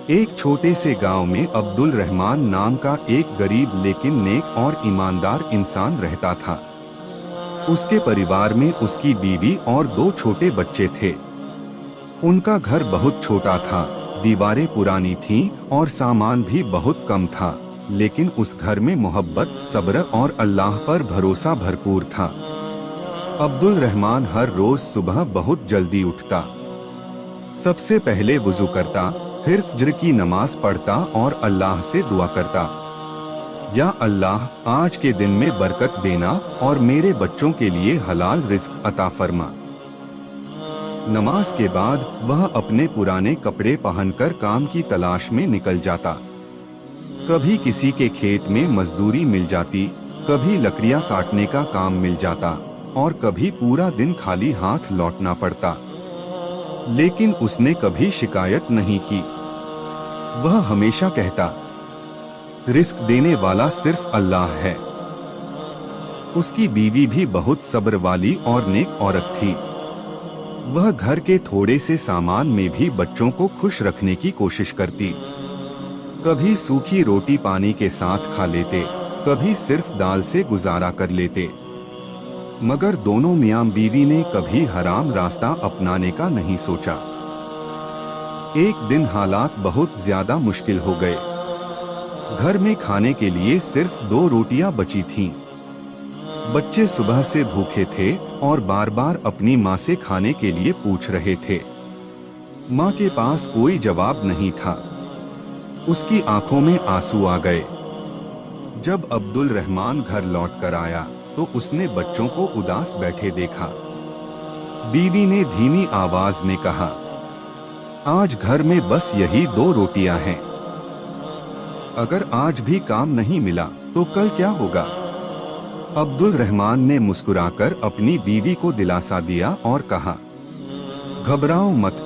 एक छोटे से गांव में अब्दुल रहमान नाम का एक गरीब लेकिन नेक और ईमानदार इंसान रहता था। उसके परिवार में उसकी बीवी और 2 छोटे बच्चे थे। उनका घर बहुत छोटा था, दीवारें पुरानी थीं और सामान भी बहुत कम था, लेकिन उस घर में मोहब्बत, सब्र और अल्लाह पर भरोसा भरपूर था। अब्दुल रहमान हर रोज सुबह बहुत जल्दी उठता, सबसे पहले वुजू करता, फिर फज्र की नमाज पढ़ता और अल्लाह से दुआ करता, या अल्लाह आज के दिन में बरकत देना और मेरे बच्चों के लिए हलाल रिस्क अता फरमा। नमाज के बाद वह अपने पुराने कपड़े पहनकर काम की तलाश में निकल जाता। कभी किसी के खेत में मजदूरी मिल जाती, कभी लकड़ियां काटने का काम मिल जाता और कभी पूरा दिन खाली हाथ लौटना पड़ता। लेकिन उसने कभी शिकायत नहीं की। वह हमेशा कहता, रिस्क देने वाला सिर्फ अल्लाह है। उसकी बीवी भी बहुत सब्र वाली और नेक औरत थी। वह घर के थोड़े से सामान में भी बच्चों को खुश रखने की कोशिश करती। कभी सूखी रोटी पानी के साथ खा लेते, कभी सिर्फ दाल से गुजारा कर लेते। मगर दोनों मियां बीवी ने कभी हराम रास्ता अपनाने का नहीं सोचा। एक दिन हालात बहुत ज्यादा मुश्किल हो गए। घर में खाने के लिए सिर्फ 2 रोटियां बची थीं। बच्चे सुबह से भूखे थे और बार बार अपनी माँ से खाने के लिए पूछ रहे थे। माँ के पास कोई जवाब नहीं था। उसकी आंखों में आंसू आ गए। जब अब्दुल रहमान घर लौट कर आया तो उसने बच्चों को उदास बैठे देखा। बीवी ने धीमी आवाज में कहा, आज घर में बस यही 2 रोटियां हैं। अगर आज भी काम नहीं मिला तो कल क्या होगा? अब्दुल रहमान ने मुस्कुराकर अपनी बीवी को दिलासा दिया और कहा, घबराओ मत,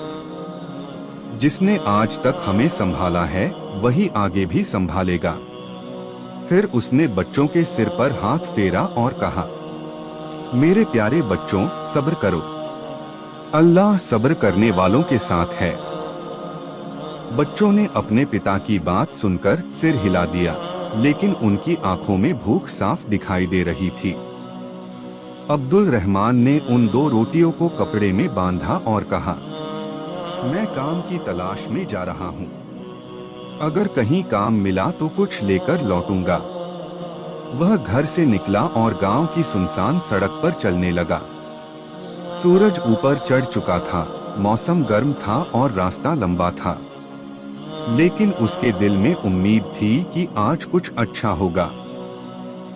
जिसने आज तक हमें संभाला है वही आगे भी संभालेगा। फिर उसने बच्चों के सिर पर हाथ फेरा और कहा, मेरे प्यारे बच्चों, सब्र करो, अल्लाह सब्र करने वालों के साथ है। बच्चों ने अपने पिता की बात सुनकर सिर हिला दिया, लेकिन उनकी आंखों में भूख साफ दिखाई दे रही थी। अब्दुल रहमान ने उन 2 रोटियों को कपड़े में बांधा और कहा, मैं काम की तलाश में जा रहा हूँ। अगर कहीं काम मिला तो कुछ लेकर लौटूंगा। वह घर से निकला और गांव की सुनसान सड़क पर चलने लगा। सूरज ऊपर चढ़ चुका था, मौसम गर्म था और रास्ता लंबा था, लेकिन उसके दिल में उम्मीद थी कि आज कुछ अच्छा होगा।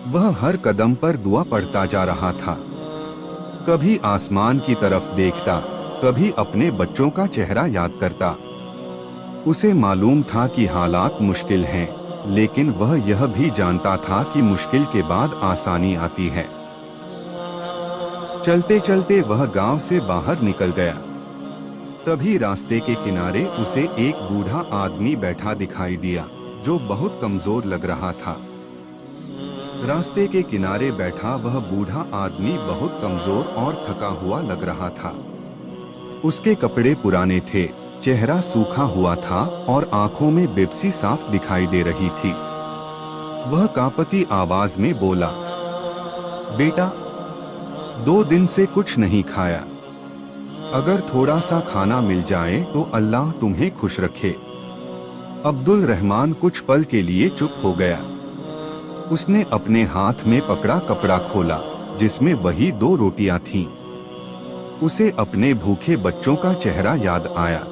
वह हर कदम पर दुआ पढ़ता जा रहा था। कभी आसमान की तरफ देखता, कभी अपने बच्चों का चेहरा याद करता। उसे मालूम था कि हालात मुश्किल हैं, लेकिन वह यह भी जानता था कि मुश्किल के बाद आसानी आती है। चलते चलते वह गांव से बाहर निकल गया। तभी रास्ते के किनारे उसे एक बूढ़ा आदमी बैठा दिखाई दिया, जो बहुत कमजोर लग रहा था। रास्ते के किनारे बैठा वह बूढ़ा आदमी बहुत कमजोर और थका हुआ लग रहा था। उसके कपड़े पुराने थे, चेहरा सूखा हुआ था और आंखों में बेबसी साफ दिखाई दे रही थी। वह कांपती आवाज में बोला, बेटा, 2 दिन से कुछ नहीं खाया। अगर थोड़ा सा खाना मिल जाए तो अल्लाह तुम्हें खुश रखे। अब्दुल रहमान कुछ पल के लिए चुप हो गया। उसने अपने हाथ में पकड़ा कपड़ा खोला, जिसमें वही 2 रोटियां थीं। उसे अपने भूखे बच्चों का चेहरा याद आया।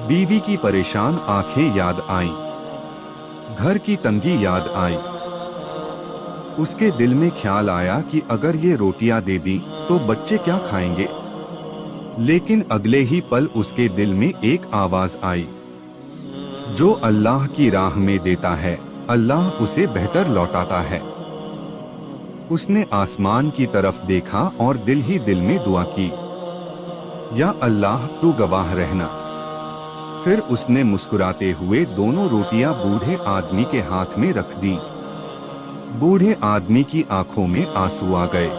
बीवी की परेशान आंखें याद आईं। घर की तंगी याद आई। उसके दिल में ख्याल आया कि अगर ये रोटियां दे दी तो बच्चे क्या खाएंगे। लेकिन अगले ही पल उसके दिल में एक आवाज आई, जो अल्लाह की राह में देता है, अल्लाह उसे बेहतर लौटाता है। उसने आसमान की तरफ देखा और दिल ही दिल में दुआ की, या अल्लाह तू गवाह रहना। फिर उसने मुस्कुराते हुए 2 रोटियां बूढ़े आदमी के हाथ में रख दी। बूढ़े आदमी की आंखों में आंसू आ गए।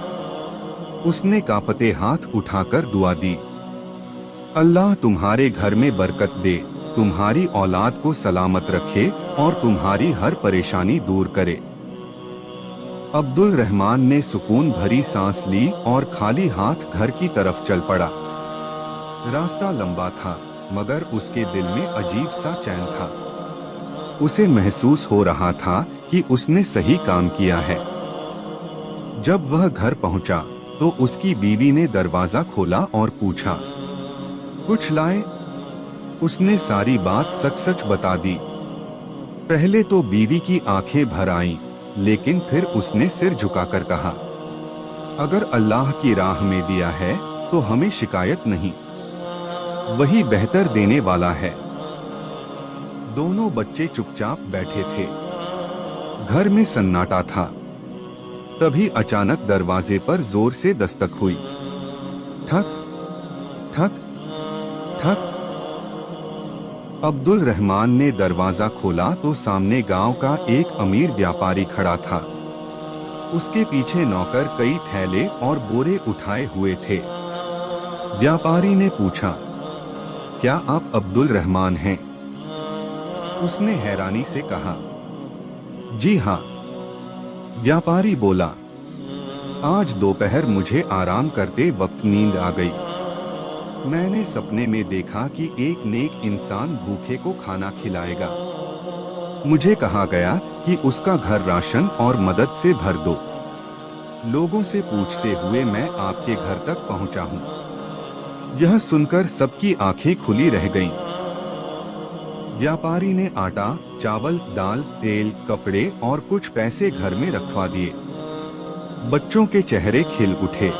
उसने कांपते हाथ उठाकर दुआ दी, अल्लाह तुम्हारे घर में बरकत दे, तुम्हारी औलाद को सलामत रखे और तुम्हारी हर परेशानी दूर करे। अब्दुल रहमान ने सुकून भरी सांस ली और खाली हाथ घर की तरफ चल पड़ा। रास्ता लंबा था, मगर उसके दिल में अजीब सा चैन था। उसे महसूस हो रहा था कि उसने सही काम किया है। जब वह घर पहुंचा तो उसकी बीवी ने दरवाजा खोला और पूछा, कुछ लाए? उसने सारी बात सच सच बता दी। पहले तो बीवी की आंखें भर आईं, लेकिन फिर उसने सिर झुकाकर कहा, अगर अल्लाह की राह में दिया है तो हमें शिकायत नहीं, वही बेहतर देने वाला है। दोनों बच्चे चुपचाप बैठे थे। घर में सन्नाटा था। तभी अचानक दरवाजे पर जोर से दस्तक हुई। ठक ठक ठक। अब्दुल रहमान ने दरवाजा खोला तो सामने गांव का एक अमीर व्यापारी खड़ा था। उसके पीछे नौकर कई थैले और बोरे उठाए हुए थे। व्यापारी ने पूछा, क्या आप अब्दुल रहमान हैं? उसने हैरानी से कहा, जी हाँ। व्यापारी बोला, आज दोपहर मुझे आराम करते वक्त नींद आ गई। मैंने सपने में देखा कि एक नेक इंसान भूखे को खाना खिलाएगा। मुझे कहा गया कि उसका घर राशन और मदद से भर दो। लोगों से पूछते हुए मैं आपके घर तक पहुंचा हूं। यह सुनकर सबकी आंखें खुली रह गईं। व्यापारी ने आटा, चावल, दाल, तेल, कपड़े और कुछ पैसे घर में रखवा दिए। बच्चों के चेहरे खिल उठे।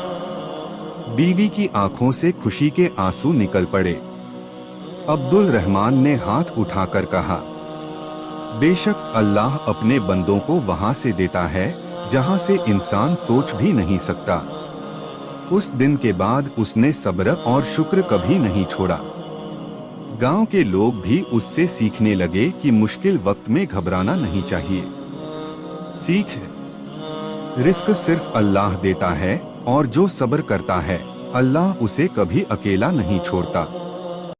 बीवी की आंखों से खुशी के आंसू निकल पड़े। अब्दुल रहमान ने हाथ उठाकर कहा, बेशक अल्लाह अपने बंदों को वहां से देता है जहां से इंसान सोच भी नहीं सकता। उस दिन के बाद उसने सब्र और शुक्र कभी नहीं छोड़ा। गांव के लोग भी उससे सीखने लगे कि मुश्किल वक्त में घबराना नहीं चाहिए। सीख, रिस्क सिर्फ अल्लाह देता है और जो सब्र करता है अल्लाह उसे कभी अकेला नहीं छोड़ता।